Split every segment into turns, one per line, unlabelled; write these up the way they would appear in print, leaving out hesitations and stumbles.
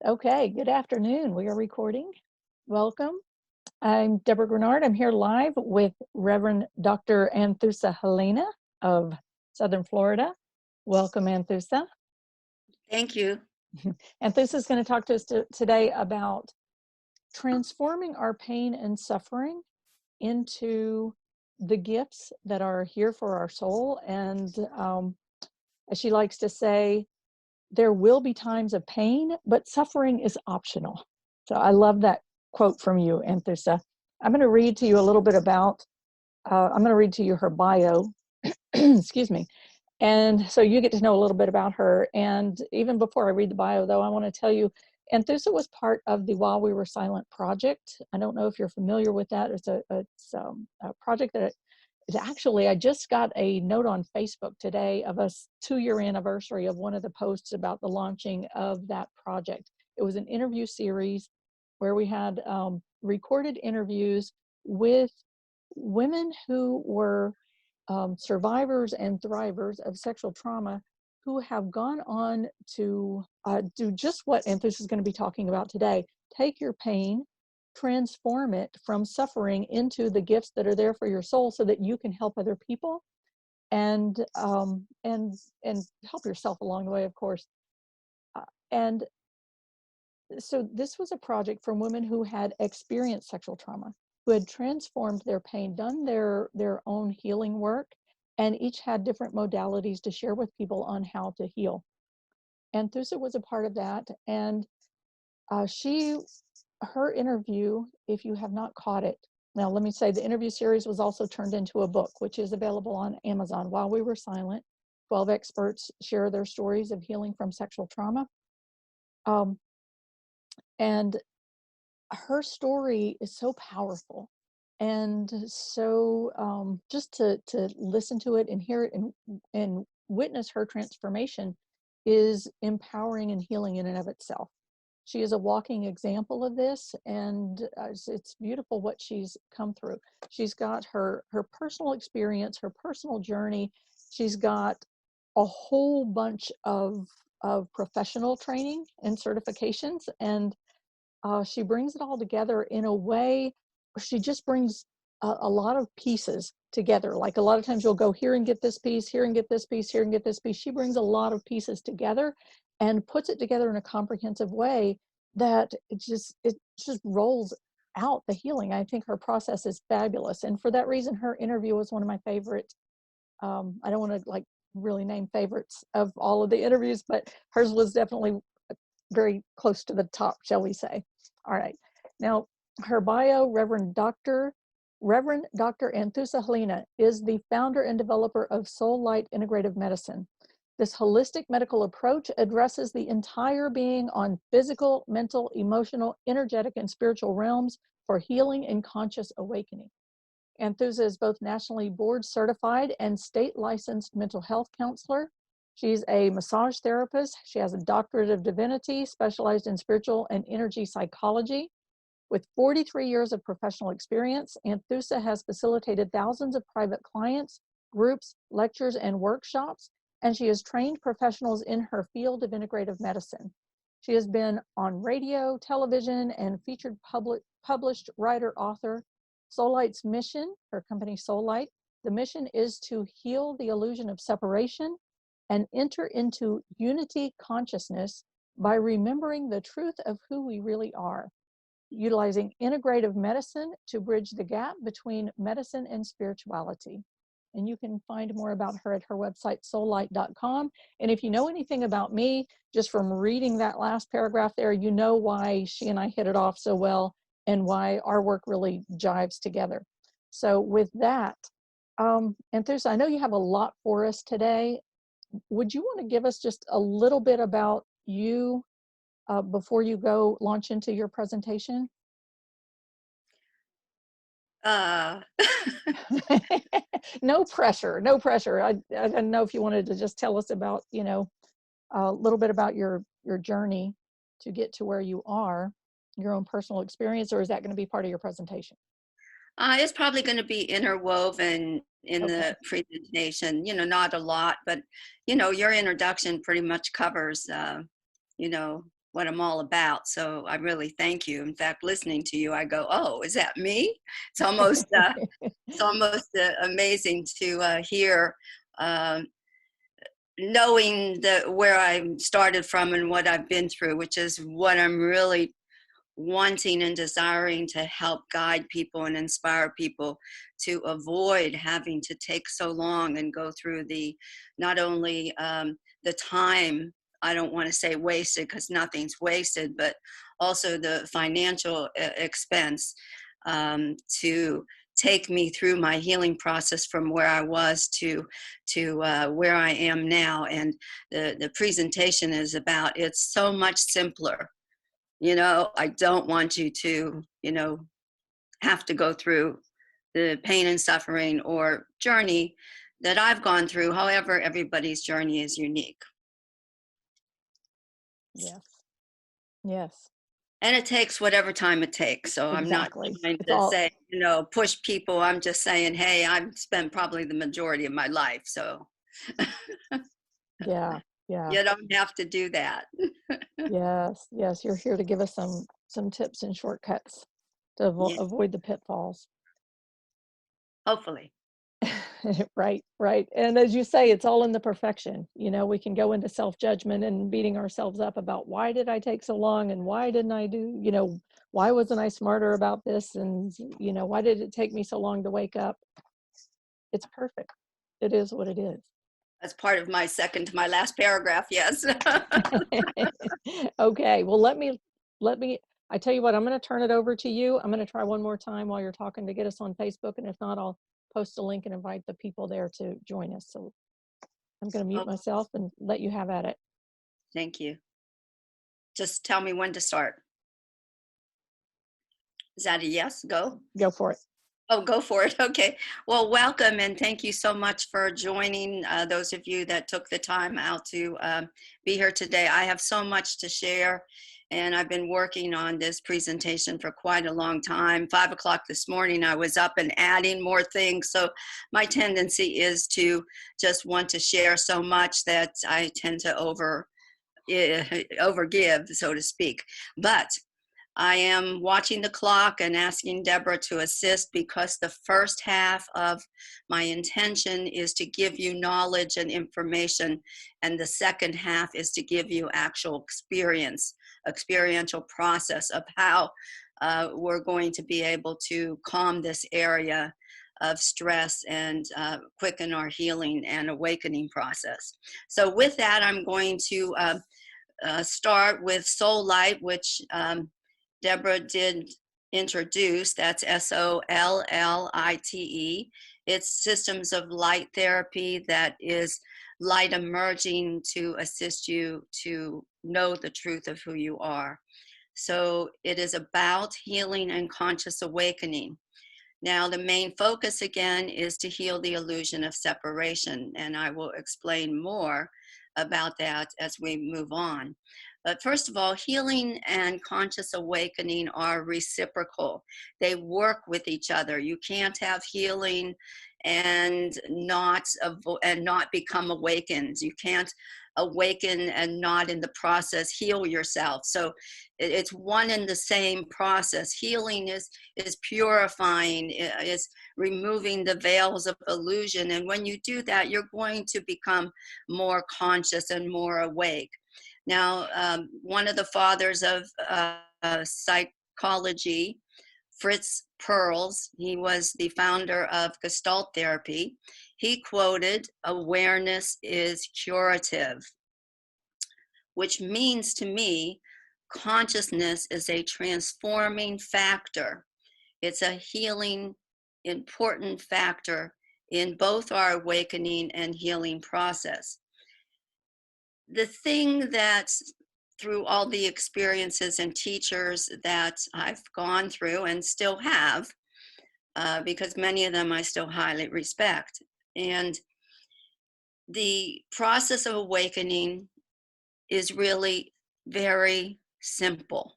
Okay, good afternoon. We are recording. Welcome. I'm Deborah Grenard. I'm here live with Reverend Dr. Anthusa Helena of Southern Florida. Welcome, Anthusa.
Thank you.
Anthusa is going to talk to us today about transforming our pain and suffering into the gifts that are here for our soul. And as she likes to say, there will be times of pain, but suffering is optional. So I love that quote from you, Anthusa. I'm going to read to you a little bit about, I'm going to read to you her bio, excuse me. And so you get to know a little bit about her. And even before I read the bio, though, I want to tell you, Anthusa was part of the While We Were Silent project. I don't know if you're familiar with that. It's a project that actually, I just got a note on Facebook today of a 2-year anniversary of one of the posts about the launching of that project. It was an interview series where we had recorded interviews with women who were survivors and thrivers of sexual trauma who have gone on to do just what Anthus is going to be talking about today. Take your pain, transform it from suffering into the gifts that are there for your soul so that you can help other people and help yourself along the way, of course. And so this was a project from women who had experienced sexual trauma, who had transformed their pain, done their own healing work, and each had different modalities to share with people on how to heal. And Thusa was a part of that. And her interview, if you have not caught it, now let me say the interview series was also turned into a book, which is available on Amazon. While We Were Silent, 12 experts share their stories of healing from sexual trauma. And her story is so powerful. And so just to listen to it and hear it and witness her transformation is empowering and healing in and of itself. She is a walking example of this, and it's beautiful what she's come through. She's got her personal experience, her personal journey. She's got a whole bunch of professional training and certifications, and she brings it all together in a way. She just brings a lot of pieces together. Like a lot of times you'll go here and get this piece, here and get this piece, here and get this piece. She brings a lot of pieces together and puts it together in a comprehensive way that it just rolls out the healing. I think her process is fabulous. And for that reason, her interview was one of my favorite. I don't want to like really name favorites of all of the interviews, but hers was definitely very close to the top, shall we say. All right. Now, her bio, Reverend Dr. Anthusa Helena is the founder and developer of Soul Light Integrative Medicine. This holistic medical approach addresses the entire being on physical, mental, emotional, energetic, and spiritual realms for healing and conscious awakening. Anthusa is both nationally board certified and state licensed mental health counselor. She's a massage therapist. She has a doctorate of divinity, specialized in spiritual and energy psychology. With 43 years of professional experience, Anthusa has facilitated thousands of private clients, groups, lectures, and workshops, and she has trained professionals in her field of integrative medicine. She has been on radio, television, and featured published writer, author. Soul Light's mission, her company Soul Light, the mission is to heal the illusion of separation and enter into unity consciousness by remembering the truth of who we really are, utilizing integrative medicine to bridge the gap between medicine and spirituality. And you can find more about her at her website, soullight.com. And if you know anything about me, just from reading that last paragraph there, you know why she and I hit it off so well and why our work really jives together. So with that, Anthusa, I know you have a lot for us today. Would you want to give us just a little bit about you before you go launch into your presentation?
Uh,
No pressure, no pressure. I don't know if you wanted to just tell us about, a little bit about your journey to get to where you are, your own personal experience, or is that going to be part of your presentation?
it's probably going to be interwoven in
Okay.
the presentation, not a lot, but, your introduction pretty much covers, you know, what I'm all about. So I really thank you. In fact, listening to you, I go, "Oh, is that me?" It's almost amazing to hear, um, knowing where I started from and what I've been through, which is what I'm really wanting and desiring to help guide people and inspire people to avoid having to take so long and go through the not only the time, I don't want to say wasted because nothing's wasted, but also the financial expense to take me through my healing process from where I was to where I am now. And the presentation is about, it's so much simpler. I don't want you to, have to go through the pain and suffering or journey that I've gone through. However, everybody's journey is unique.
Yes. Yes.
And it takes whatever time it takes. So I'm not
Exactly.
trying
It's
to
all,
say, push people. I'm just saying, hey, I've spent probably the majority of my life. So
yeah. Yeah.
you don't have to do that.
Yes. Yes. You're here to give us some tips and shortcuts to
Yeah,
avoid the pitfalls.
hopefully.
Right, right. And as you say, it's all in the perfection. We can go into self-judgment and beating ourselves up about why did I take so long and why didn't I do, why wasn't I smarter about this? And, why did it take me so long to wake up? It's perfect. It is what it is.
That's part of my second to my last paragraph. Yes.
Okay. Well, let me, I tell you what, I'm going to turn it over to you. I'm going to try one more time while you're talking to get us on Facebook. And if not, I'll post a link and invite the people there to join us. So I'm going to mute
Oh,
myself and let you have at it.
thank you. Just tell me when to start. Is that a yes? Go.
Go for it.
Oh, go for it. Okay. Well, welcome and thank you so much for joining. Those of you that took the time out to be here today. I have so much to share, and I've been working on this presentation for quite a long time. 5 o'clock this morning, I was up and adding more things. So my tendency is to just want to share so much that I tend to overgive, so to speak. But I am watching the clock and asking Deborah to assist because the first half of my intention is to give you knowledge and information, and the second half is to give you actual experiential process of how we're going to be able to calm this area of stress and quicken our healing and awakening process. So with that, I'm going to start with Soul Light, which Deborah did introduce. That's SOLLITE. It's systems of light therapy that is light emerging to assist you to know the truth of who you are. So it is about healing and conscious awakening. Now, the main focus again is to heal the illusion of separation, and I will explain more about that as we move on. But first of all, healing and conscious awakening are reciprocal. They work with each other. You can't have healing and not become awakened. You can't awaken and not in the process heal yourself. So it's one and the same process. Healing is purifying, is removing the veils of illusion. And when you do that, you're going to become more conscious and more awake. Now, one of the fathers of psychology, Fritz Perls, he was the founder of Gestalt therapy. He quoted, "Awareness is curative," which means to me, consciousness is a transforming factor. It's a healing, important factor in both our awakening and healing process. The thing that through all the experiences and teachers that I've gone through and still have, because many of them I still highly respect. And the process of awakening is really very simple.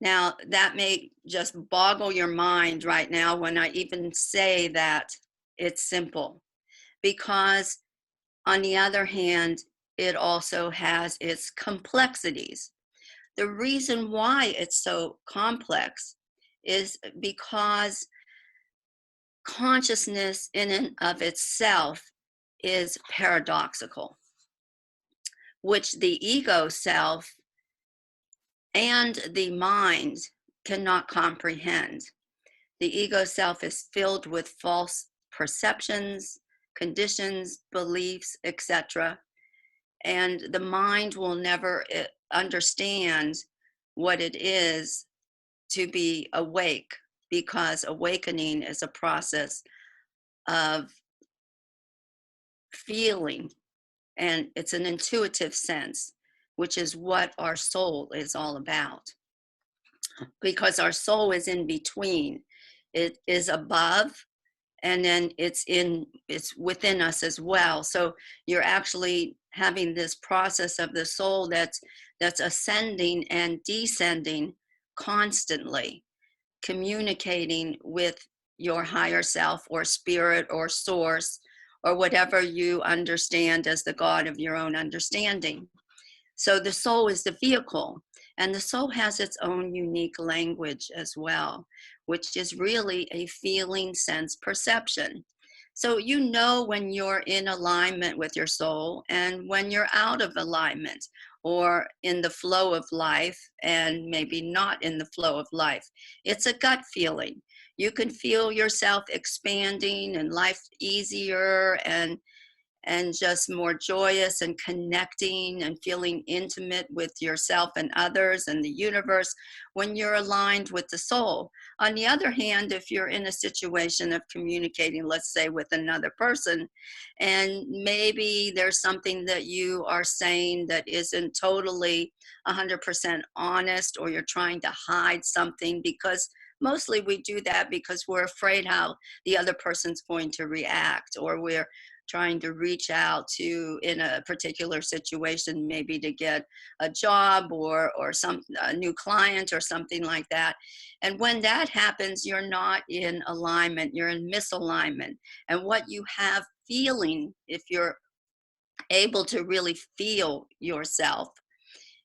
Now, that may just boggle your mind right now when I even say that it's simple, because on the other hand, it also has its complexities. The reason why it's so complex is because consciousness in and of itself is paradoxical, which the ego self and the mind cannot comprehend. The ego self is filled with false perceptions, conditions, beliefs, etc. And the mind will never understand what it is to be awake, because awakening is a process of feeling, and it's an intuitive sense, which is what our soul is all about. Because our soul is in between, it is above, and then it's within us as well. So you're actually having this process of the soul that's ascending and descending constantly, communicating with your higher self or spirit or source or whatever you understand as the God of your own understanding. So the soul is the vehicle, and the soul has its own unique language as well, which is really a feeling, sense, perception. So you know when you're in alignment with your soul and when you're out of alignment, or in the flow of life and maybe not in the flow of life. It's a gut feeling. You can feel yourself expanding and life easier and just more joyous and connecting and feeling intimate with yourself and others and the universe when you're aligned with the soul. On the other hand, if you're in a situation of communicating, let's say, with another person, and maybe there's something that you are saying that isn't totally 100% honest, or you're trying to hide something, because mostly we do that because we're afraid how the other person's going to react, or we're trying to reach out to in a particular situation, maybe to get a job or some a new client or something like that. And when that happens, you're not in alignment, you're in misalignment. And what you have feeling, if you're able to really feel yourself,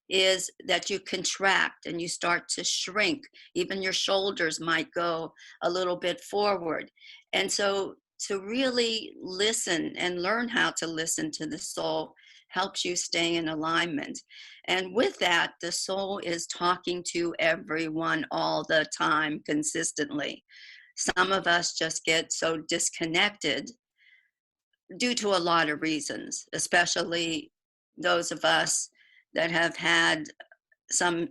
is that you contract and you start to shrink. Even your shoulders might go a little bit forward. And so to really listen and learn how to listen to the soul helps you stay in alignment. And with that, the soul is talking to everyone all the time, consistently. Some of us just get so disconnected due to a lot of reasons, especially those of us that have had some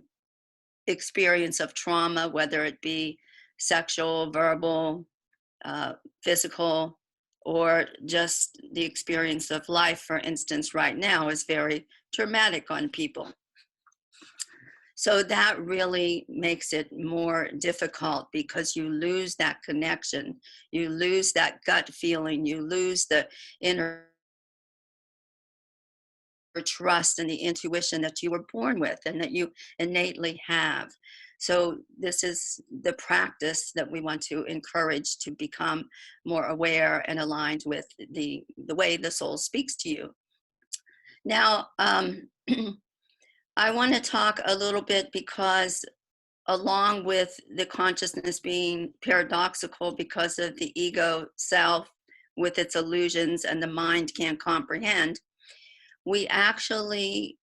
experience of trauma, whether it be sexual, verbal, uh, physical, or just the experience of life, for instance, right now is very traumatic on people. So that really makes it more difficult, because you lose that connection, you lose that gut feeling, you lose the inner trust and the intuition that you were born with and that you innately have. So this is the practice that we want to encourage, to become more aware and aligned with the way the soul speaks to you. Now, I want to talk a little bit, because along with the consciousness being paradoxical because of the ego self with its illusions and the mind can't comprehend, we actually,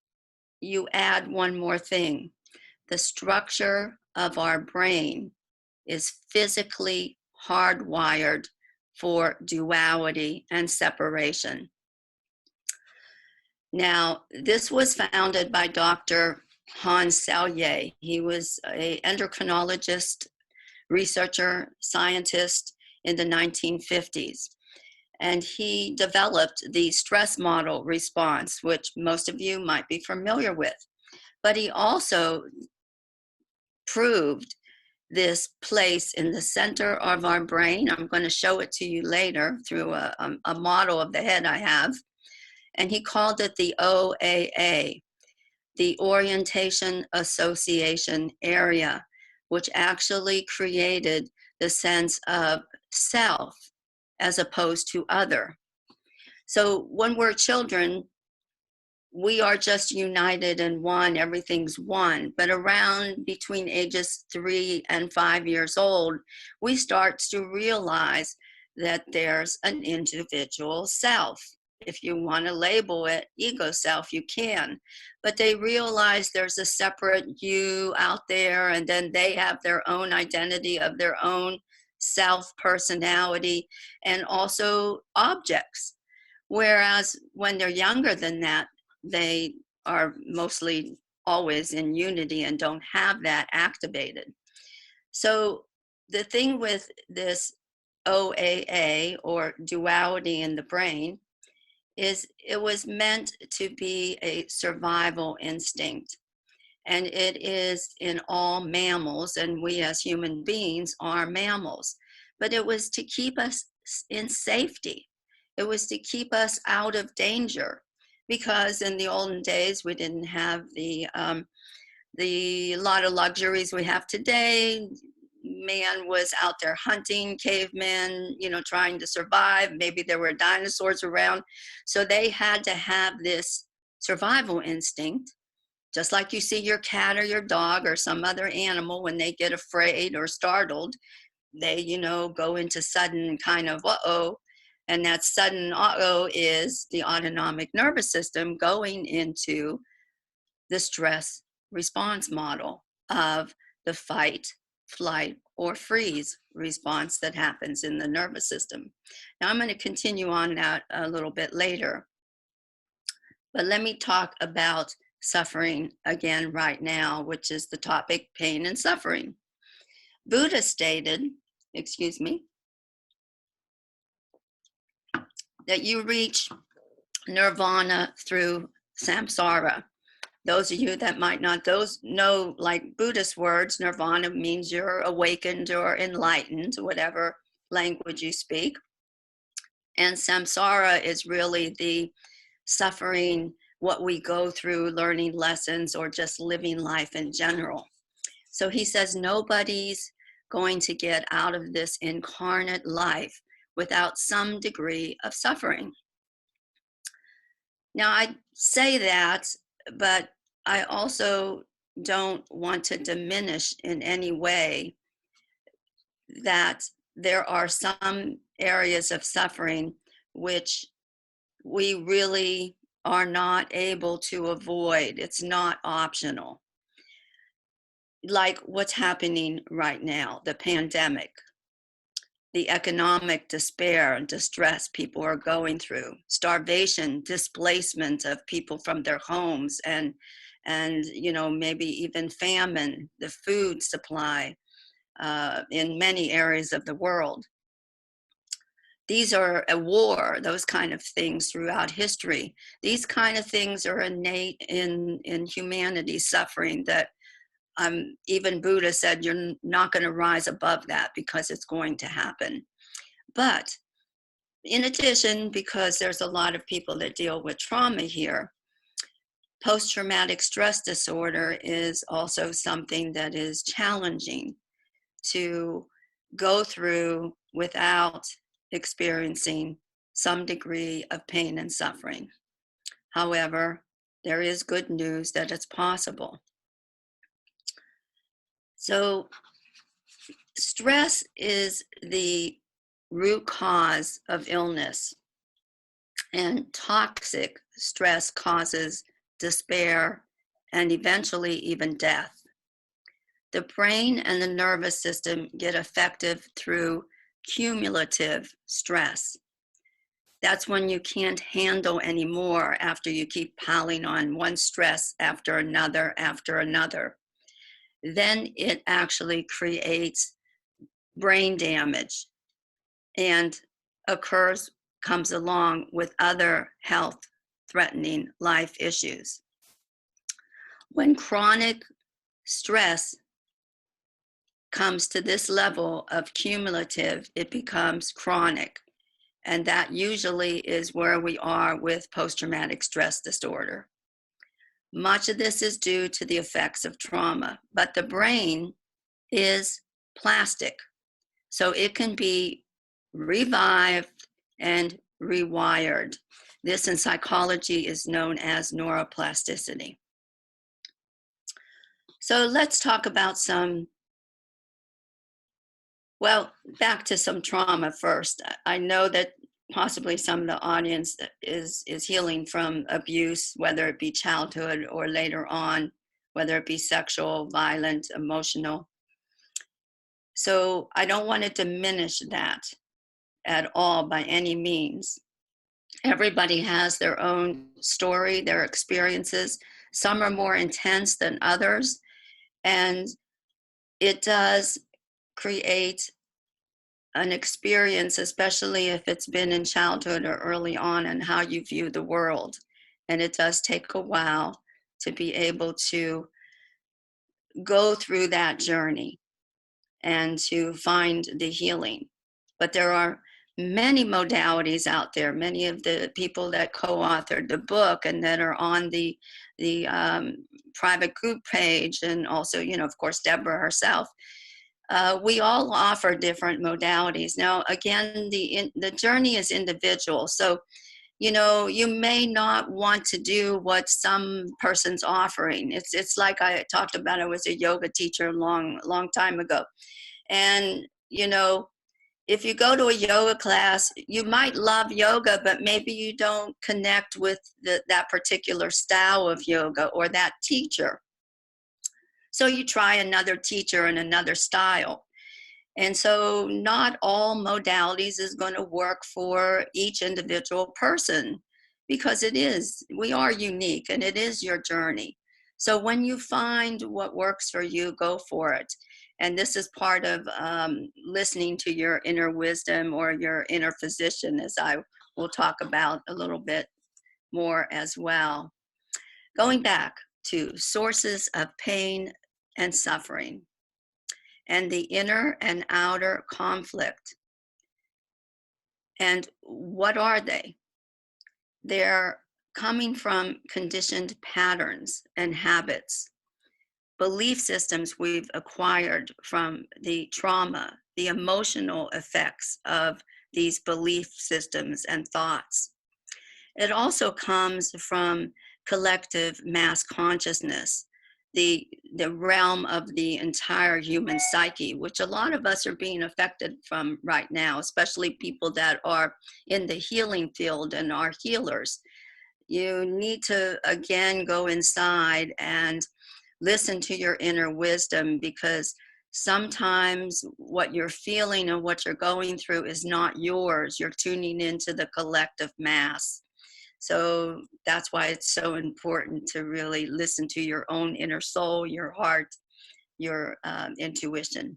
you add one more thing. The structure of our brain is physically hardwired for duality and separation. Now, this was founded by Dr. Hans Selye. He was an endocrinologist, researcher, scientist in the 1950s. And he developed the stress model response, which most of you might be familiar with. But he also proved this place in the center of our brain. I'm going to show it to you later through a model of the head I have. And he called it the OAA, the Orientation Association Area, which actually created the sense of self as opposed to other. So when we're children, we are just united in one, everything's one. But around between ages 3 and 5 years old, we start to realize that there's an individual self. If you want to label it ego self, you can. But they realize there's a separate you out there, and then they have their own identity of their own self personality and also objects. Whereas when they're younger than that, they are mostly always in unity and don't have that activated. So the thing with this OAA, or duality in the brain, is it was meant to be a survival instinct. And it is in all mammals, and we as human beings are mammals. But it was to keep us in safety. It was to keep us out of danger, because in the olden days we didn't have the lot of luxuries we have today. Man was out there hunting, cavemen, trying to survive. Maybe there were dinosaurs around. So they had to have this survival instinct, just like you see your cat or your dog or some other animal when they get afraid or startled, they, go into sudden kind of uh-oh. And that sudden uh-oh is the autonomic nervous system going into the stress response model of the fight, flight, or freeze response that happens in the nervous system. Now, I'm going to continue on that a little bit later, but let me talk about suffering again right now, which is the topic, pain and suffering. Buddha stated, excuse me, that you reach nirvana through samsara. Those of you that might not know, like Buddhist words, nirvana means you're awakened or enlightened, whatever language you speak. And samsara is really the suffering, what we go through, learning lessons, or just living life in general. So he says nobody's going to get out of this incarnate life without some degree of suffering. Now, I say that, but I also don't want to diminish in any way that there are some areas of suffering which we really are not able to avoid. It's not optional. Like what's happening right now, the pandemic, the economic despair and distress people are going through, starvation, displacement of people from their homes, and maybe even famine, the food supply in many areas of the world. These are a war, those kind of things throughout history. These kind of things are innate in humanity's suffering that even Buddha said you're not going to rise above that because it's going to happen. But in addition, because there's a lot of people that deal with trauma here, post-traumatic stress disorder is also something that is challenging to go through without experiencing some degree of pain and suffering. However, there is good news that it's possible. So stress is the root cause of illness, and toxic stress causes despair and eventually even death. The brain and the nervous system get affected through cumulative stress. That's when you can't handle anymore after you keep piling on one stress after another after another. Then it actually creates brain damage and comes along with other health threatening life issues. When chronic stress comes to this level of cumulative, it becomes chronic. And that usually is where we are with post-traumatic stress disorder. Much of this is due to the effects of trauma, but the brain is plastic. So it can be revived and rewired. This in psychology is known as neuroplasticity. So let's talk about well, back to some trauma first. I know that possibly some of the audience is healing from abuse, whether it be childhood or later on, whether it be sexual, violent, emotional. So I don't want to diminish that at all by any means. Everybody has their own story, their experiences. Some are more intense than others, and it does create an experience, especially if it's been in childhood or early on, and how you view the world. And it does take a while to be able to go through that journey and to find the healing. But there are many modalities out there. Many of the people that co-authored the book and that are on the private group page, and also, of course, Deborah herself. We all offer different modalities. Now, again, the journey is individual. So, you may not want to do what some person's offering. It's like I talked about. I was a yoga teacher a long time ago, and if you go to a yoga class, you might love yoga, but maybe you don't connect with that particular style of yoga or that teacher. So you try another teacher and another style. And so not all modalities is going to work for each individual person, because we are unique and it is your journey. So when you find what works for you, go for it. And this is part of listening to your inner wisdom or your inner physician, as I will talk about a little bit more as well. Going back to sources of pain and suffering, and the inner and outer conflict. And what are they? They're coming from conditioned patterns and habits, belief systems we've acquired from the trauma, the emotional effects of these belief systems and thoughts. It also comes from collective mass consciousness, the realm of the entire human psyche, which a lot of us are being affected from right now, especially people that are in the healing field and are healers. You need to again go inside and listen to your inner wisdom, because sometimes what you're feeling and what you're going through is not yours. You're tuning into the collective mass. So that's why it's so important to really listen to your own inner soul, your heart, your intuition.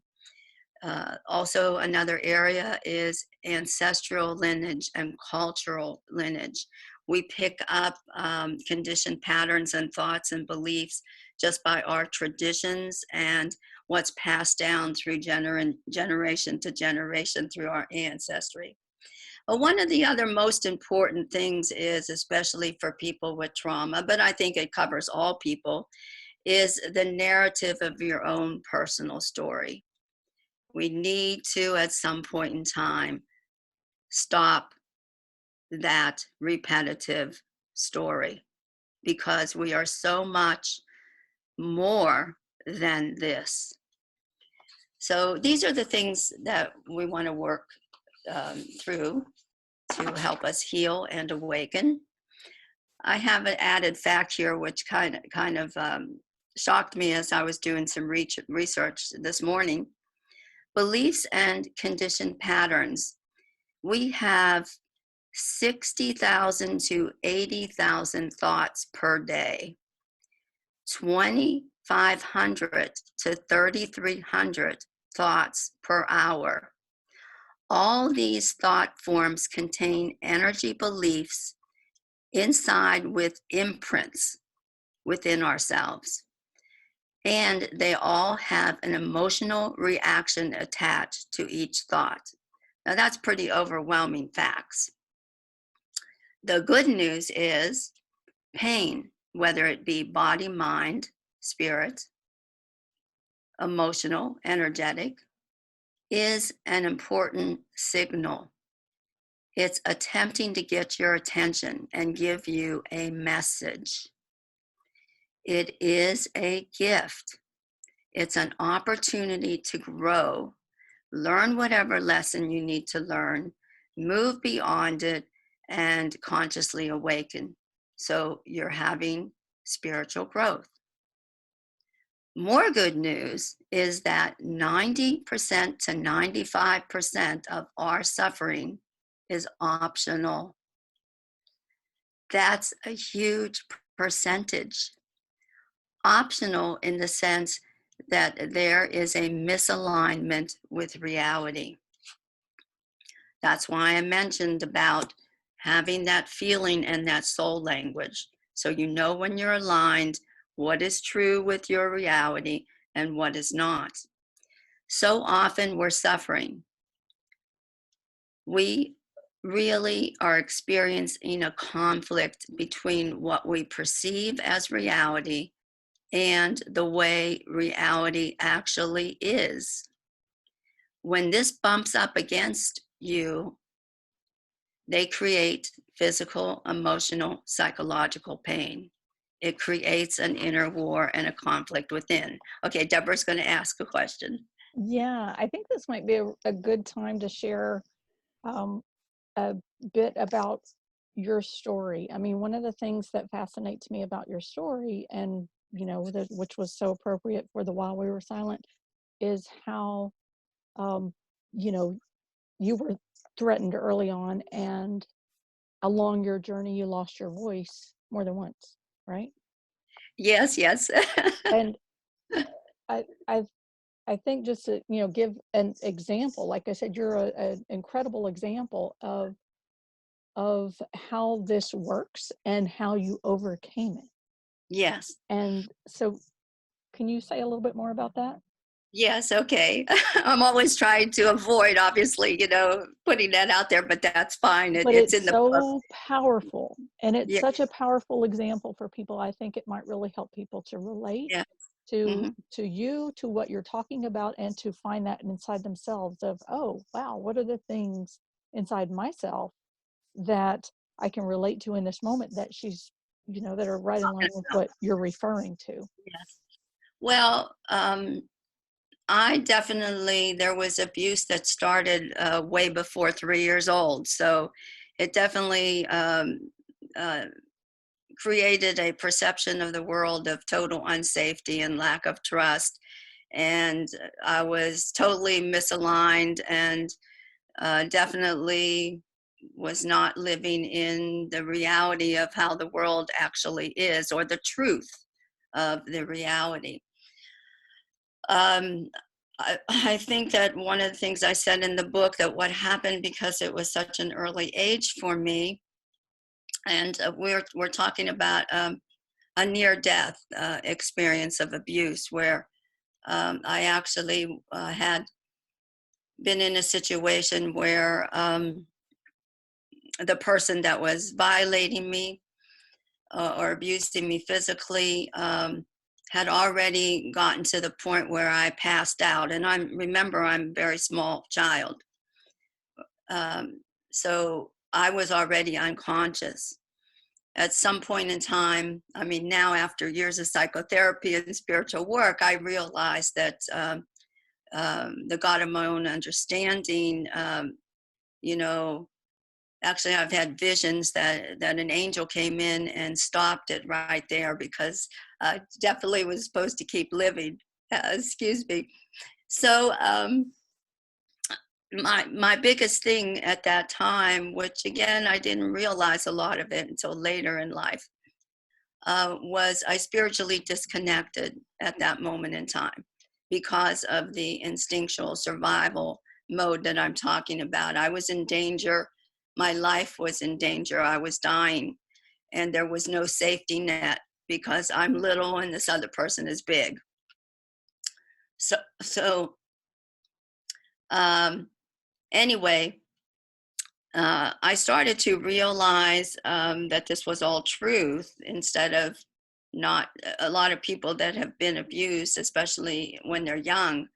Also, another area is ancestral lineage and cultural lineage. We pick up conditioned patterns and thoughts and beliefs just by our traditions and what's passed down through generation to generation through our ancestry. One of the other most important things is, especially for people with trauma, but I think it covers all people, is the narrative of your own personal story. We need to, at some point in time, stop that repetitive story, because we are so much more than this. So these are the things that we want to work through to help us heal and awaken. I have an added fact here, which kind of shocked me as I was doing some research this morning. Beliefs and conditioned patterns. We have 60,000 to 80,000 thoughts per day, 2,500 to 3,300 thoughts per hour. All these thought forms contain energy beliefs inside with imprints within ourselves. And they all have an emotional reaction attached to each thought. Now, that's pretty overwhelming facts. The good news is pain, whether it be body, mind, spirit, emotional, energetic, is an important signal. It's attempting to get your attention and give you a message. It is a gift. It's an opportunity to grow, learn whatever lesson you need to learn, move beyond it, and consciously awaken. So you're having spiritual growth. More good news is that 90% to 95% of our suffering is optional. That's a huge percentage. Optional in the sense that there is a misalignment with reality. That's why I mentioned about having that feeling and that soul language. So you know when you're aligned, what is true with your reality and what is not. So often we're suffering. We really are experiencing a conflict between what we perceive as reality and the way reality actually is. When this bumps up against you, they create physical, emotional, psychological pain. It creates an inner war and a conflict within. Okay, Deborah's going to ask a question.
Yeah, I think this might be a good time to share um, a bit about your story. I mean, one of the things that fascinates me about your story, and which was so appropriate for the while we were silent, is how um, you know you were threatened early on, and along your journey, you lost your voice more than once, right?
Yes, yes.
And I, I I think just to give an example, like I said, you're an incredible example of how this works and how you overcame it.
Yes.
And so, can you say a little bit more about that?
Yes, okay. I'm always trying to avoid, obviously, putting that out there, but that's fine.
But
It's
it's
in the book.
so powerful, and it's
Yeah,
such a powerful example for people. I think it might really help people to relate
yeah.
to
Hmm.
you, to what you're talking about, and to find that inside themselves of, oh wow, what are the things inside myself that I can relate to in this moment, that that are right in line with what you're referring to.
Yes. Well, I definitely, there was abuse that started way before 3 years old. So it definitely uh, created a perception of the world of total unsafety and lack of trust. And I was totally misaligned and definitely was not living in the reality of how the world actually is or the truth of the reality. Um, I think that one of the things I said in the book, that what happened because it was such an early age for me, and we're talking about a near death experience of abuse where I actually had been in a situation where the person that was violating me or abusing me physically had already gotten to the point where I passed out. And I'm a very small child. Um, so I was already unconscious. At some point in time, I mean, now after years of psychotherapy and spiritual work, I realized that the God of my own understanding, you know, actually I've had visions that an angel came in and stopped it right there because I definitely was supposed to keep living. Excuse me. So my biggest thing at that time, which again I didn't realize a lot of it until later in life, was I spiritually disconnected at that moment in time because of the instinctual survival mode that I'm talking about. I was in danger. My life was in danger. I was dying, and there was no safety net because I'm little and this other person is big. So um, anyway, I started to realize that this was all truth instead of not. A lot of people that have been abused, especially when they're young,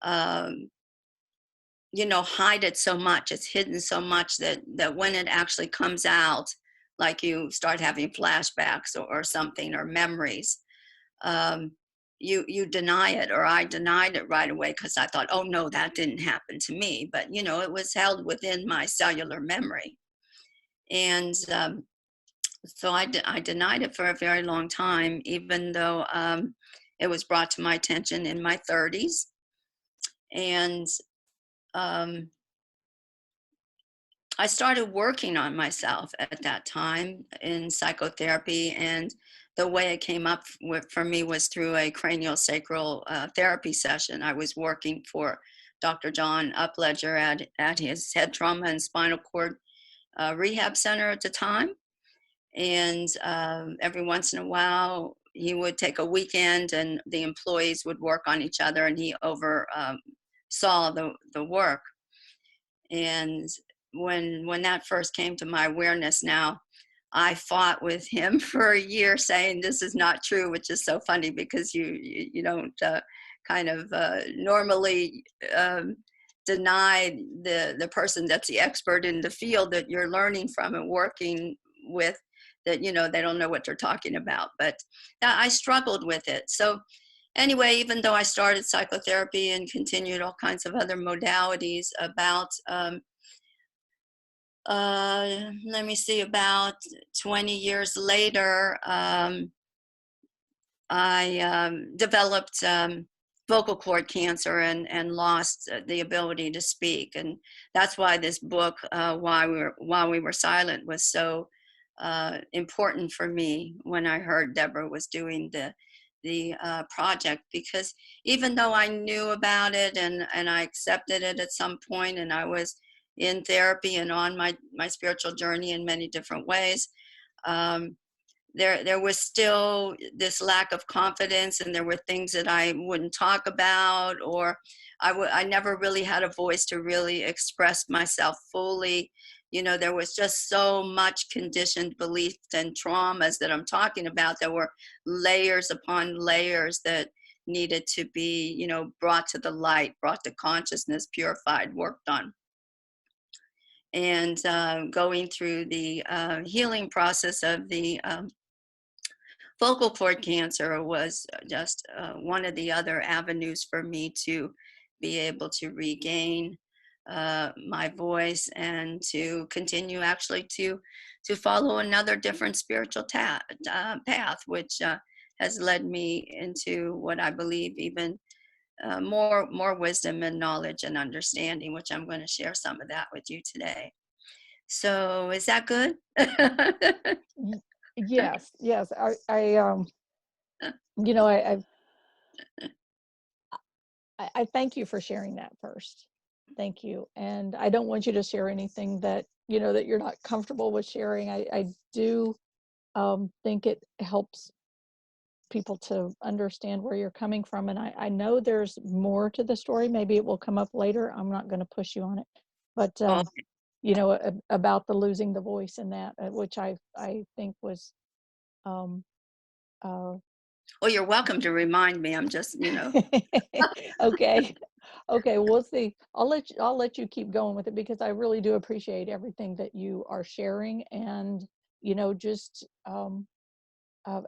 um, hide it so much. It's hidden so much that when it actually comes out, like you start having flashbacks or something or memories, um, you deny it, or I denied it right away because I thought, oh no, that didn't happen to me. But it was held within my cellular memory, and so I denied it for a very long time, even though it was brought to my attention in my 30s, and um, I started working on myself at that time in psychotherapy, and the way it came up for me was through a craniosacral therapy session. I was working for Dr. John Upledger at his head trauma and spinal cord rehab center at the time. And every once in a while, he would take a weekend, and the employees would work on each other, and he over saw the work. And when that first came to my awareness, now I fought with him for a year saying this is not true, which is so funny because you don't kind of normally deny the person that's the expert in the field that you're learning from and working with, that they don't know what they're talking about. But I struggled with it. So anyway, even though I started psychotherapy and continued all kinds of other modalities, about let me see, about 20 years later, I developed vocal cord cancer, and lost the ability to speak. And that's why this book, while we were silent, was so important for me when I heard Deborah was doing the project, because even though I knew about it, and I accepted it at some point, and I was in therapy and on my spiritual journey in many different ways, um, there was still this lack of confidence, and there were things that I wouldn't talk about, or I never really had a voice to really express myself fully. There was just so much conditioned beliefs and traumas that I'm talking about. There were layers upon layers that needed to be, brought to the light, brought to consciousness, purified, worked on. And going through the healing process of the vocal cord cancer was just one of the other avenues for me to be able to regain my voice, and to continue actually to follow another different spiritual path, which has led me into what I believe even more wisdom and knowledge and understanding, which I'm going to share some of that with you today. So is that good?
Y- yes, yes. You know, I thank you for sharing that first. Thank you. And I don't want you to share anything that, that you're not comfortable with sharing. I do think it helps people to understand where you're coming from. And I know there's more to the story. Maybe it will come up later. I'm not going to push you on it. But,
Oh,
about the losing the voice and that, which I think was, um, uh,
well, you're welcome to remind me. I'm just.
okay. Okay, we'll see. I'll let you keep going with it, because I really do appreciate everything that you are sharing. And just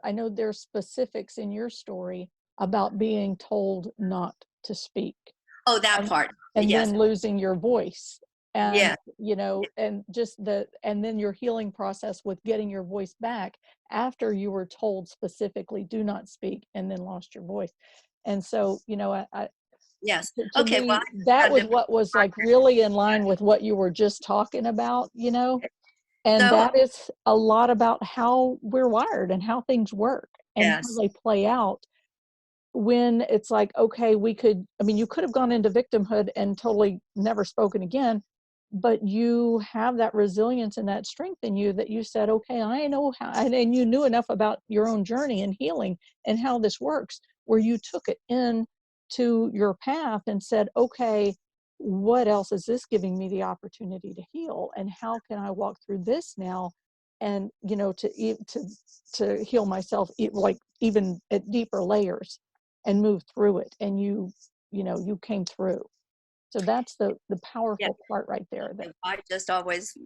I know there's specifics in your story about being told not to speak,
Oh, that
and
part.
and
Yes.
then losing your voice, and
Yeah.
and just and then your healing process with getting your voice back after you were told specifically do not speak, and then lost your voice. And so
Yes.
to
Okay. Well,
me,
I
that
got a
was
different.
what was like really in line with what you were just talking about, and
So,
that is a lot about how we're wired and how things work and how
yes.
they play out. When it's like, okay, you could have gone into victimhood and totally never spoken again, but you have that resilience and that strength in you that you said, okay, I know how, and you knew enough about your own journey and healing and how this works, where you took it in to your path and said, okay, what else is this giving me the opportunity to heal, and how can I walk through this now, and to heal myself, like even at deeper layers, and move through it. And you came through. So that's the
Yeah.
powerful part right there. That
I just always,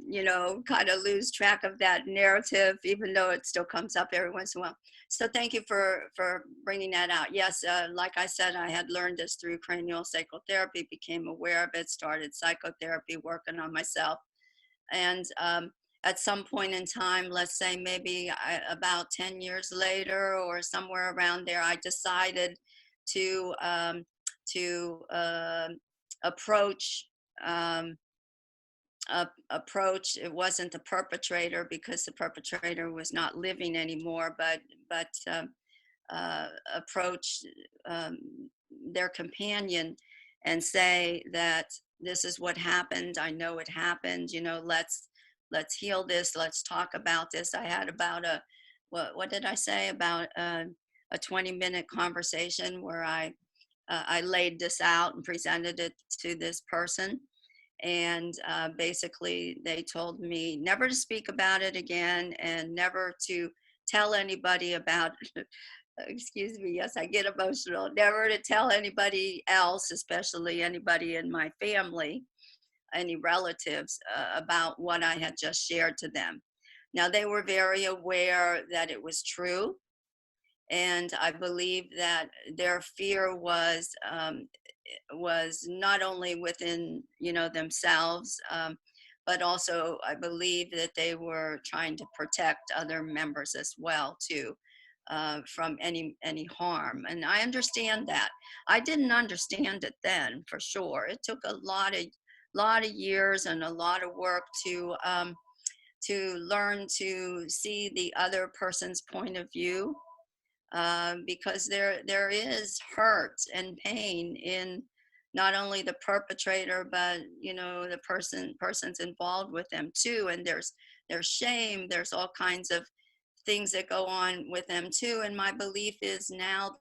kind of lose track of that narrative, even though it still comes up every once in a while. So thank you for bringing that out. Yes, like I said, I had learned this through cranial sacral therapy, became aware of it, started psychotherapy, working on myself, and at some point in time, let's say maybe about 10 years later or somewhere around there, I decided to approach. Um, Approach. It wasn't the perpetrator because the perpetrator was not living anymore, but approach um, their companion and say that this is what happened. I know it happened. Let's heal this. Let's talk about this. I had about a what did I say, about a 20-minute conversation where I laid this out and presented it to this person, and basically they told me never to speak about it again and never to tell anybody about excuse me, yes, I get emotional, never to tell anybody else, especially anybody in my family, any relatives, about what I had just shared to them. Now they were very aware that it was true, and I believe that their fear was not only within themselves, but also I believe that they were trying to protect other members as well too, from any harm. And I understand that. I didn't understand it then, for sure. It took a lot of years and a lot of work to learn to see the other person's point of view, because there is hurt and pain in not only the perpetrator, but the persons involved with them too. And there's shame, there's all kinds of things that go on with them too. And my belief is now,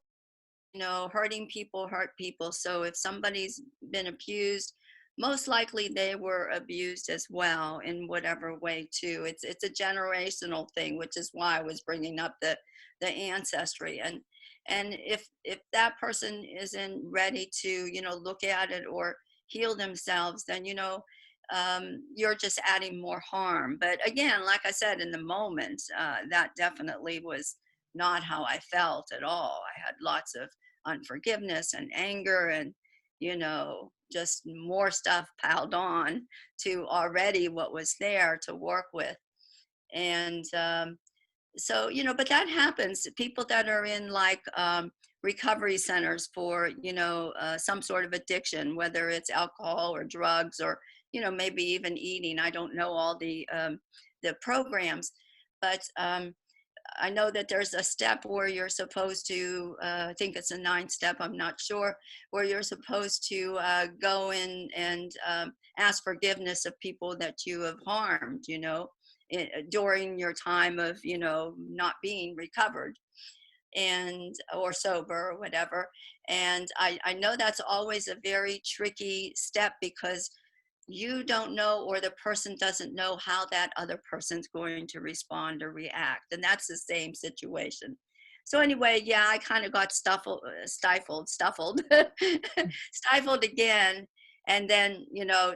hurting people hurt people. So if somebody's been abused, most likely they were abused as well in whatever way too. It's a generational thing, which is why I was bringing up the ancestry. And if that person isn't ready to look at it or heal themselves, then you're just adding more harm. But again, like I said, in the moment, that definitely was not how I felt at all. I had lots of unforgiveness and anger and just more stuff piled on to already what was there to work with. And so but that happens. People that are in like recovery centers for some sort of addiction, whether it's alcohol or drugs or maybe even eating. I don't know all the programs, but I know that there's a step where you're supposed to, I think it's a 9 step, I'm not sure, where you're supposed to go in and ask forgiveness of people that you have harmed, during your time of, not being recovered and or sober or whatever. And I know that's always a very tricky step because you don't know, or the person doesn't know how that other person's going to respond or react, and that's the same situation. So anyway, yeah, I kind of got stifled stifled again. And then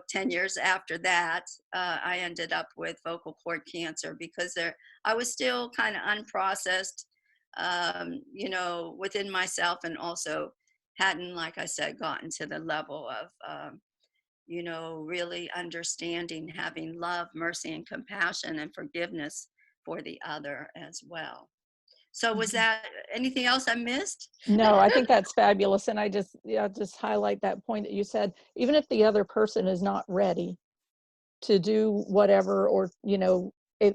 10 years after that, I ended up with vocal cord cancer because I was still kind of unprocessed, within myself, and also hadn't, like I said, gotten to the level of really understanding, having love, mercy, and compassion and forgiveness for the other as well. So was
Mhm.
that anything else I missed?
No, I think that's fabulous. And just highlight that point that you said, even if the other person is not ready to do whatever, or,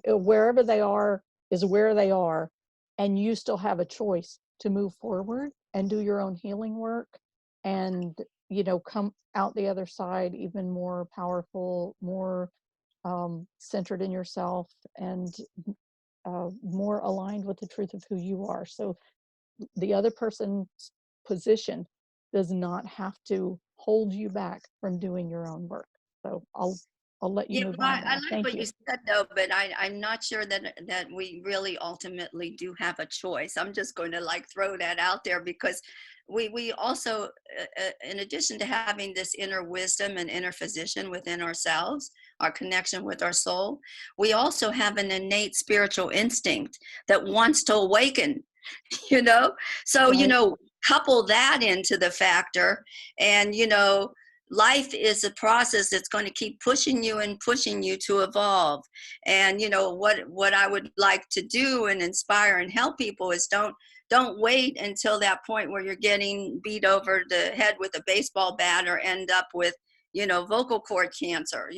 wherever they are is where they are, and you still have a choice to move forward and do your own healing work and, come out the other side even more powerful, more centered in yourself, and more aligned with the truth of who you are. So the other person's position does not have to hold you back from doing your own work. So I'll let you
Yeah,
move
well,
on
I
now.
like
Thank
what you
you.
said though, but I'm not sure that we really ultimately do have a choice. I'm just going to like throw that out there because we also, in addition to having this inner wisdom and inner physician within ourselves, our connection with our soul, we also have an innate spiritual instinct that wants to awaken, you know? So,
Right.
couple that into the factor and, life is a process that's going to keep pushing you and pushing you to evolve. And what I would like to do and inspire and help people is don't wait until that point where you're getting beat over the head with a baseball bat or end up with vocal cord cancer.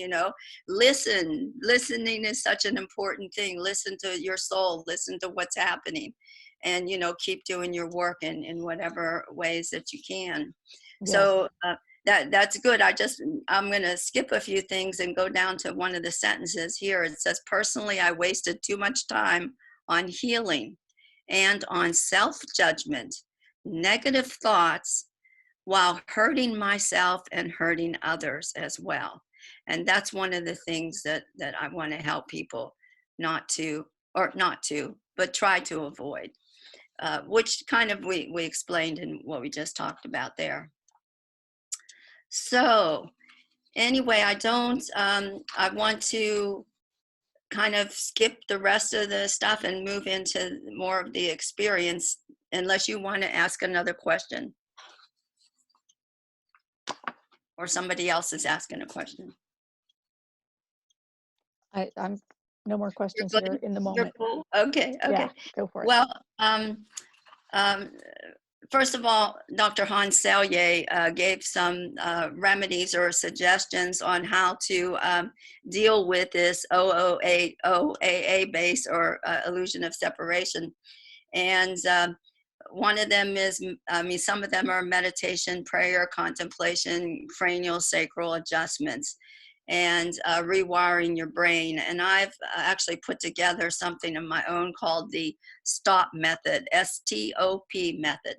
Listening is such an important thing. Listen to your soul, listen to what's happening, and keep doing your work in whatever ways that you can.
Yes.
So that's good. I'm going to skip a few things and go down to one of the sentences here. It says, personally, I wasted too much time on healing and on self-judgment, negative thoughts, while hurting myself and hurting others as well. And that's one of the things that I want to help people not to, but try to avoid, which kind of we explained in what we just talked about there. So anyway, I want to kind of skip the rest of the stuff and move into more of the experience, unless you want to ask another question or somebody else is asking a question.
I'm no more
You're
questions here
good?
in the
You're
moment.
cool? Okay,
Yeah,
okay.
go for it.
Well, um, first of all, Dr. Hans Selye gave some remedies or suggestions on how to deal with this OAA base, or illusion of separation. And one of them is, some of them are meditation, prayer, contemplation, cranial sacral adjustments, and rewiring your brain. And I've actually put together something of my own called the STOP method, STOP method.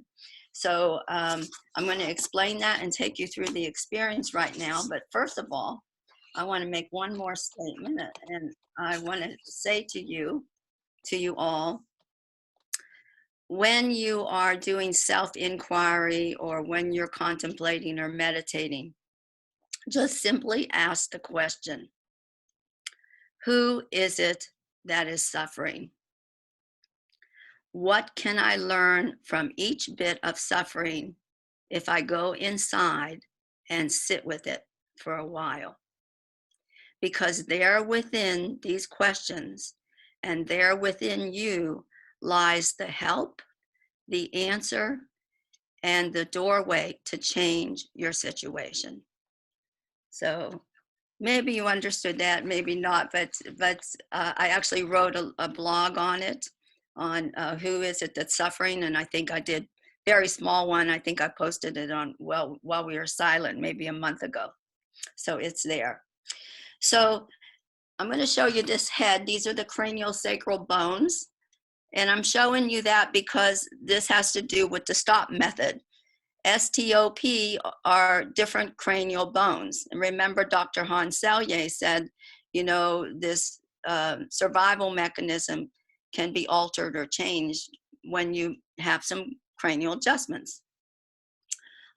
So I'm going to explain that and take you through the experience right now. But first of all, I want to make one more statement, and I want to say to you all, when you are doing self-inquiry or when you're contemplating or meditating, just simply ask the question, who is it that is suffering? What can I learn from each bit of suffering if I go inside and sit with it for a while? Because there within these questions and there within you lies the help, the answer, and the doorway to change your situation. So maybe you understood that, maybe not, but I actually wrote a blog on it, on who is it that's suffering, and I think I did very small one. I think I posted it on, well, while we were silent, maybe a month ago. So it's there. So I'm going to show you this head. These are the cranial sacral bones. And I'm showing you that because this has to do with the STOP method. STOP are different cranial bones. And remember, Dr. Hans Selye said, this survival mechanism can be altered or changed when you have some cranial adjustments.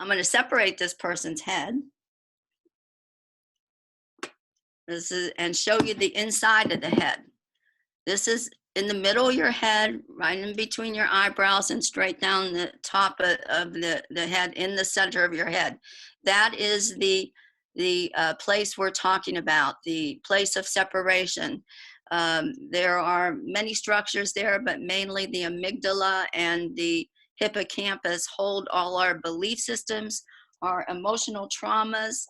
I'm going to separate this person's head. And show you the inside of the head. This is in the middle of your head, right in between your eyebrows and straight down the top of the head, in the center of your head. That is the place we're talking about, the place of separation. There are many structures there, but mainly the amygdala and the hippocampus hold all our belief systems, our emotional traumas,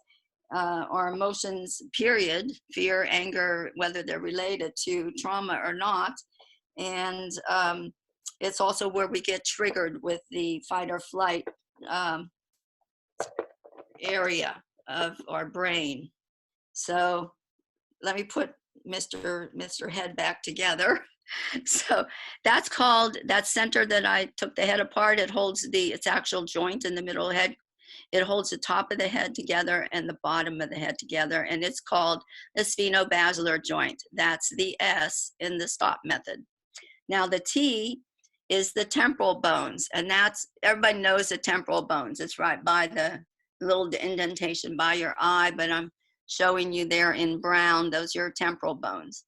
our emotions, period, fear, anger, whether they're related to trauma or not. And it's also where we get triggered with the fight or flight area of our brain. So let me put Mr. Head back together. So that center that I took the head apart, it holds its actual joint in the middle of the head, It holds the top of the head together and the bottom of the head together, and it's called the sphenobasilar joint. That's the S in the stop method. Now the T is the temporal bones, and that's, everybody knows the temporal bones. It's right by the little indentation by your eye, but I'm showing you there in brown, those are your temporal bones.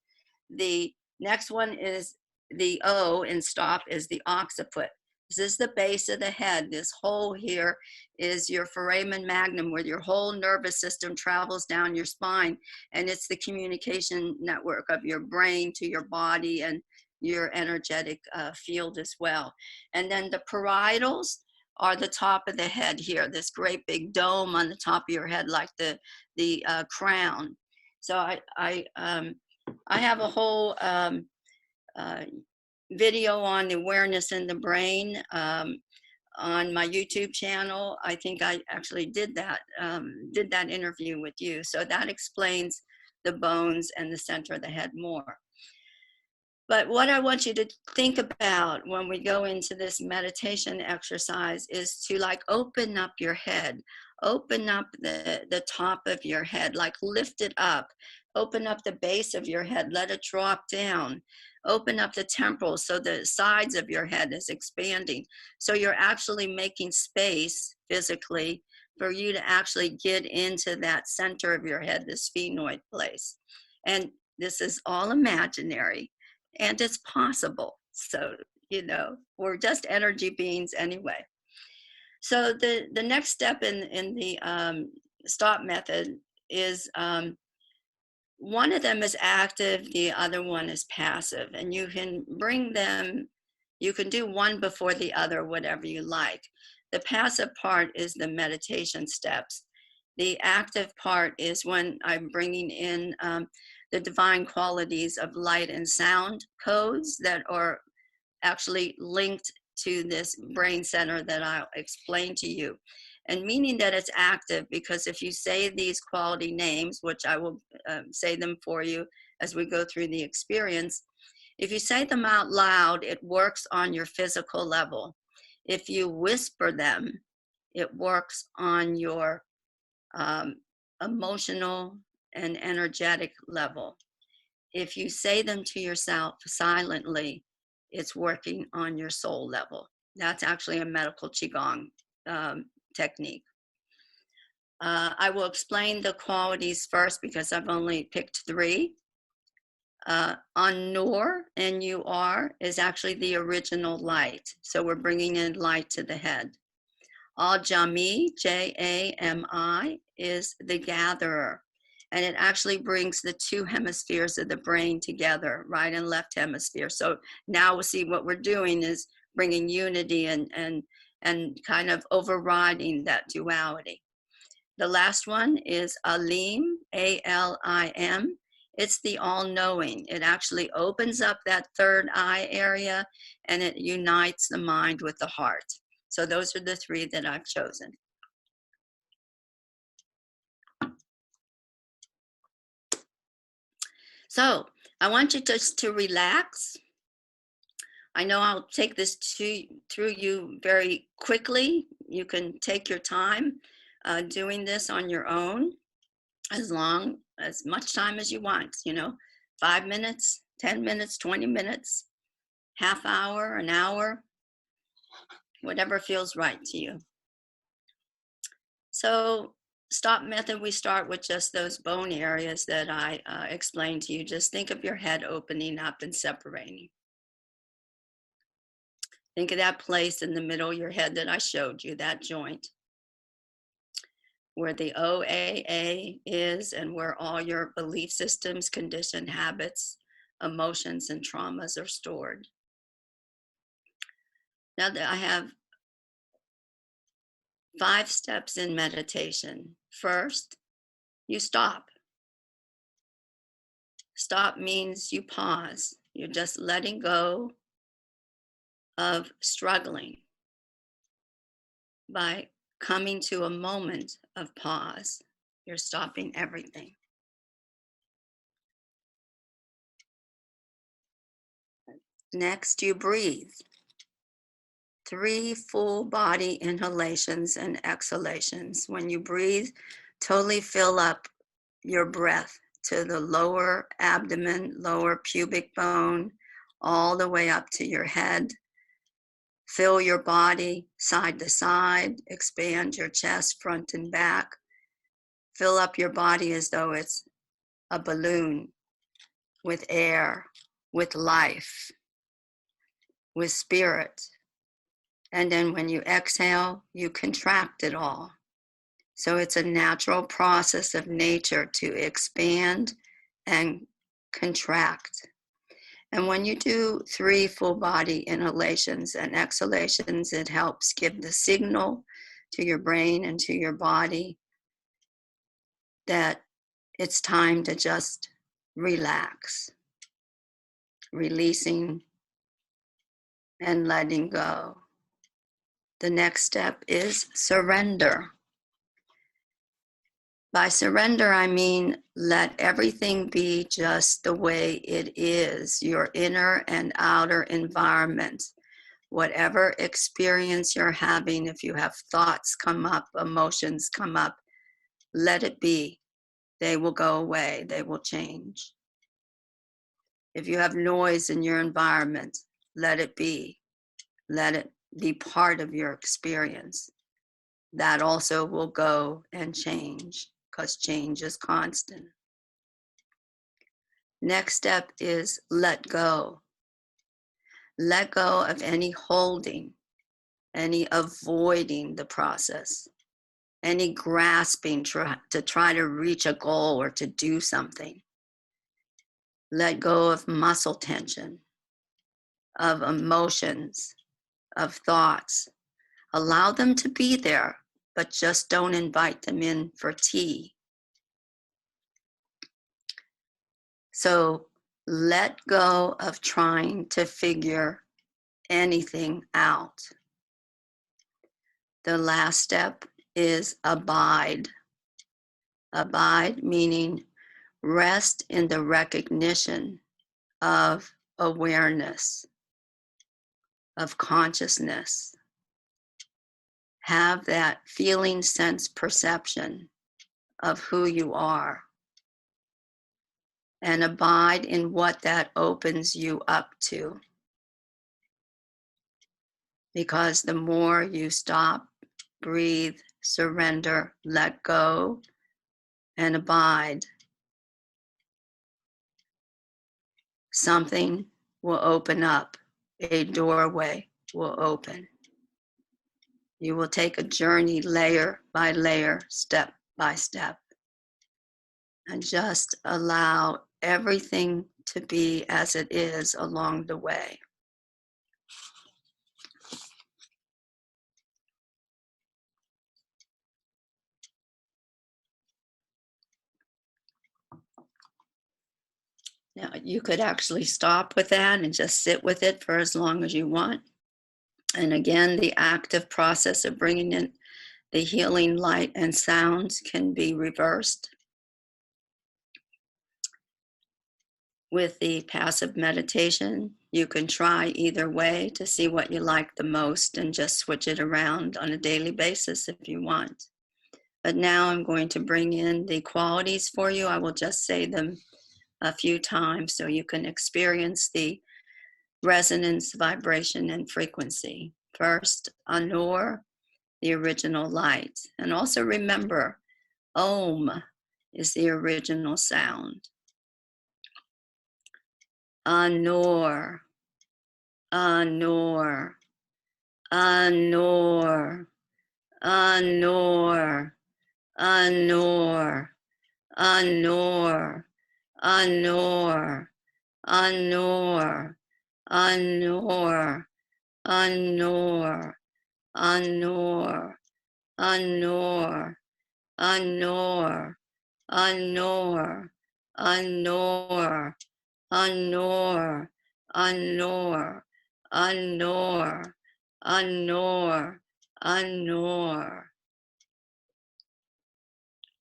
The next one is the O in stop is the occiput. This is the base of the head. This hole here is your foramen magnum, where your whole nervous system travels down your spine, and it's the communication network of your brain to your body and your energetic field as well. And then the parietals are the top of the head here, this great big dome on the top of your head, like the crown. So I have a whole uh, video on the awareness in the brain on my YouTube channel. I think I actually did that interview with you. So that explains the bones and the center of the head more. But what I want you to think about when we go into this meditation exercise is to like open up your head, open up the top of your head, like lift it up, open up the base of your head, let it drop down, open up the temporal so the sides of your head is expanding. So you're actually making space physically for you to actually get into that center of your head, the sphenoid place. And this is all imaginary. And it's possible. So, you know, we're just energy beings anyway. So the next step in the stop method is one of them is active, the other one is passive. And you can bring them, you can do one before the other, whatever you like. The passive part is the meditation steps. The active part is when I'm bringing in the divine qualities of light and sound codes that are actually linked to this brain center that I'll explain to you. And meaning that it's active, because if you say these quality names, which I will say them for you as we go through the experience, if you say them out loud, it works on your physical level. If you whisper them, it works on your emotional and energetic level. If you say them to yourself silently, it's working on your soul level. That's actually a medical Qigong technique. I will explain the qualities first because I've only picked 3. On Nur, N-U-R, is actually the original light. So we're bringing in light to the head. Al-Jami, J-A-M-I, is the gatherer. And it actually brings the 2 hemispheres of the brain together, right and left hemisphere. So now we'll see what we're doing is bringing unity and kind of overriding that duality. The last one is Alim, A-L-I-M. It's the all-knowing. It actually opens up that third eye area and it unites the mind with the heart. So those are the 3 that I've chosen. So I want you just to relax. I know I'll take this through you very quickly. You can take your time doing this on your own, as much time as you want, 5 minutes, 10 minutes, 20 minutes, half hour, an hour, whatever feels right to you. So stop method, we start with just those bone areas that I explained to you. Just think of your head opening up and separating. Think of that place in the middle of your head that I showed you, that joint, where the OAA is and where all your belief systems, conditioned habits, emotions, and traumas are stored. Now that I have 5 steps in meditation. First, you stop. Stop means you pause. You're just letting go of struggling by coming to a moment of pause. You're stopping everything. Next, you breathe 3 full body inhalations and exhalations. When you breathe, totally fill up your breath to the lower abdomen, lower pubic bone, all the way up to your head. Fill your body side to side, expand your chest front and back. Fill up your body as though it's a balloon with air, with life, with spirit. And then when you exhale, you contract it all. So it's a natural process of nature to expand and contract. And when you do 3 full body inhalations and exhalations, it helps give the signal to your brain and to your body that it's time to just relax, releasing and letting go. The next step is surrender. By surrender, I mean let everything be just the way it is, your inner and outer environment. Whatever experience you're having, if you have thoughts come up, emotions come up, let it be. They will go away, they will change. If you have noise in your environment, let it be. Let it be part of your experience. That also will go and change because change is constant. Next step is let go. Let go of any holding, any avoiding the process, any grasping to try to reach a goal or to do something. Let go of muscle tension, of emotions, of thoughts. Allow them to be there, but just don't invite them in for tea. So let go of trying to figure anything out. The last step is abide. Abide meaning rest in the recognition of awareness, of consciousness. Have that feeling, sense, perception of who you are. And abide in what that opens you up to. Because the more you stop, breathe, surrender, let go, and abide, something will open up, a doorway will open. You will take a journey layer by layer, step by step, and just allow everything to be as it is along the way. Now, you could actually stop with that and just sit with it for as long as you want. And again, the active process of bringing in the healing light and sounds can be reversed with the passive meditation. You can try either way to see what you like the most and just switch it around on a daily basis if you want. But now I'm going to bring in the qualities for you. I will just say them a few times so you can experience the resonance, vibration, and frequency. First, Anor, the original light. And also remember, Om is the original sound. Anor, Anor, Anor, Anor, Anor, Anor, Anor, Anor, Anor, Anor, Anor, Anor, Anor, Anor, Anor, Anor, Anor, Anor, Anor, Anor.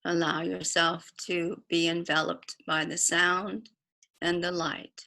Allow yourself to be enveloped by the sound and the light.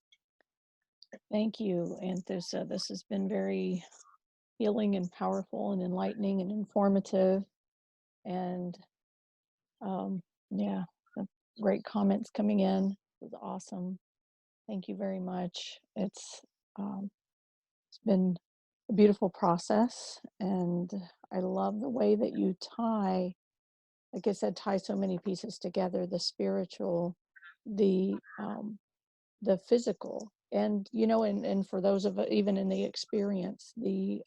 Thank you, Anthusa. This has been very healing and powerful and enlightening and informative. And um, yeah, the great comments coming in. It was awesome. Thank you very much. Um, it's been a beautiful process, and I love the way that you tie, like I said, tie so many pieces together: the spiritual, the the physical, and and for those of even in the experience, the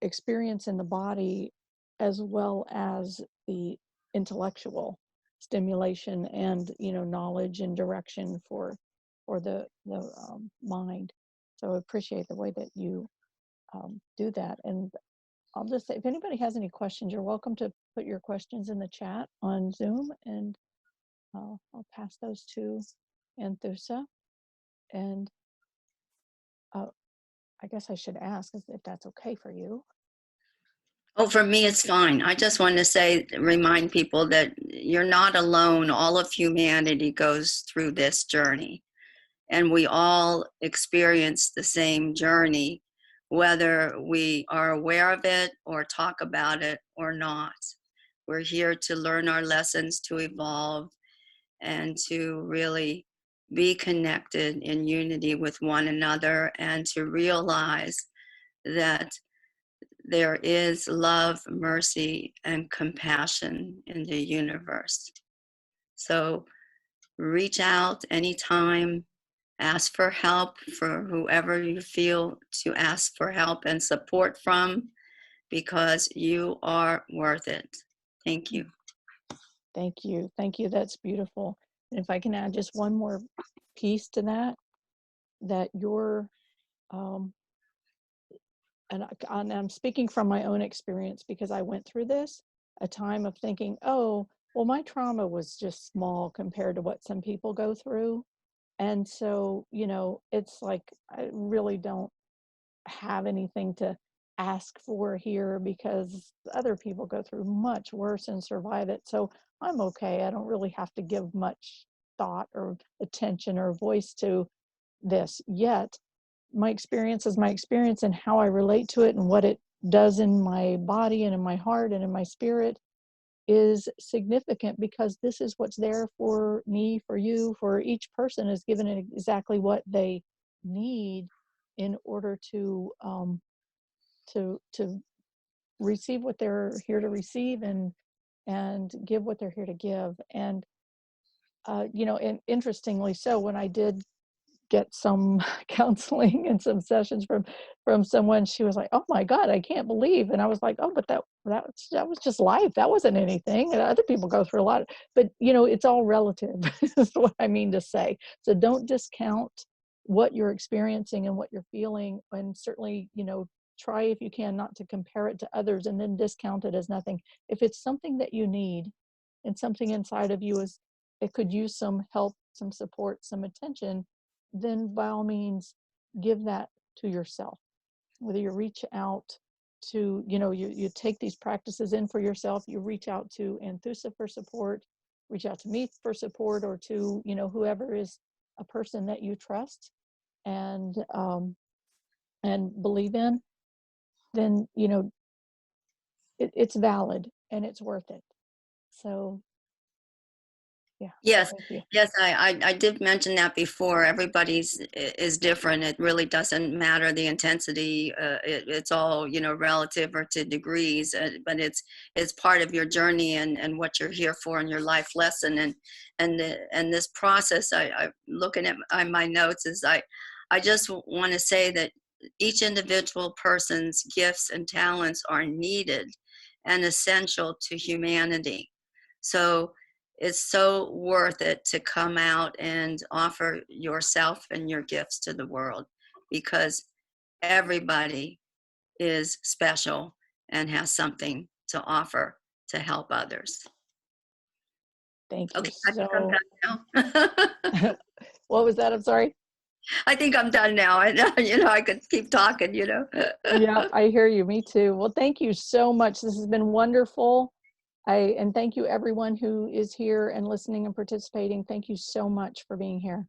experience in the body, as well as the intellectual stimulation and knowledge and direction for the mind. So I appreciate the way that you do that. And I'll just say, if anybody has any questions, you're welcome to put your questions in the chat on Zoom, and I'll pass those to Anthusa. And uh, I guess I should ask if that's okay for you.
Oh, for me, it's fine. I just want to say, remind people that you're not alone. All of humanity goes through this journey, and we all experience the same journey, whether we are aware of it or talk about it or not. We're here to learn our lessons, to evolve, and to really be connected in unity with one another, and to realize that there is love, mercy, and compassion in the universe. So reach out anytime, ask for help for whoever you feel to ask for help and support from, because you are worth it. Thank you.
Thank you. Thank you. That's beautiful. And if I can add just one more piece to that, that you're, um, and I'm speaking from my own experience because I went through this, a time of thinking, oh, well, my trauma was just small compared to what some people go through. And so, it's like I really don't have anything to ask for here because other people go through much worse and survive it. So I'm okay. I don't really have to give much thought or attention or voice to this yet. My experience is my experience, and how I relate to it and what it does in my body and in my heart and in my spirit is significant, because this is what's there for me, for you, for each person is given it exactly what they need in order to receive what they're here to receive, and give what they're here to give. And and interestingly, so when I did get some counseling and some sessions from someone, she was like, oh my god, I can't believe. And I was like, oh, but that was just life. That wasn't anything, and other people go through a lot. But it's all relative is what I mean to say. So don't discount what you're experiencing and what you're feeling, and certainly try, if you can, not to compare it to others and then discount it as nothing. If it's something that you need, and something inside of you is, it could use some help, some support, some attention, then by all means give that to yourself. Whether you reach out to, you take these practices in for yourself, you reach out to Anthusa for support, reach out to me for support, or to whoever is a person that you trust and believe in, then it's valid and it's worth it. So yeah,
Yes,
thank you.
yes, I did mention that before. Everybody's is different. It really doesn't matter the intensity. It's all relative or to degrees, but it's part of your journey and what you're here for and your life lesson and this process. I looking at my notes is I just want to say that each individual person's gifts and talents are needed and essential to humanity. So it's so worth it to come out and offer yourself and your gifts to the world, because everybody is special and has something to offer to help others.
Thank you
Okay, I think I'm
so.
done now.
What was that? I'm sorry.
I think I'm done now. I could keep talking.
Yeah, I hear you. Me too. Well, thank you so much. This has been wonderful. And thank you everyone who is here and listening and participating. Thank you so much for being here.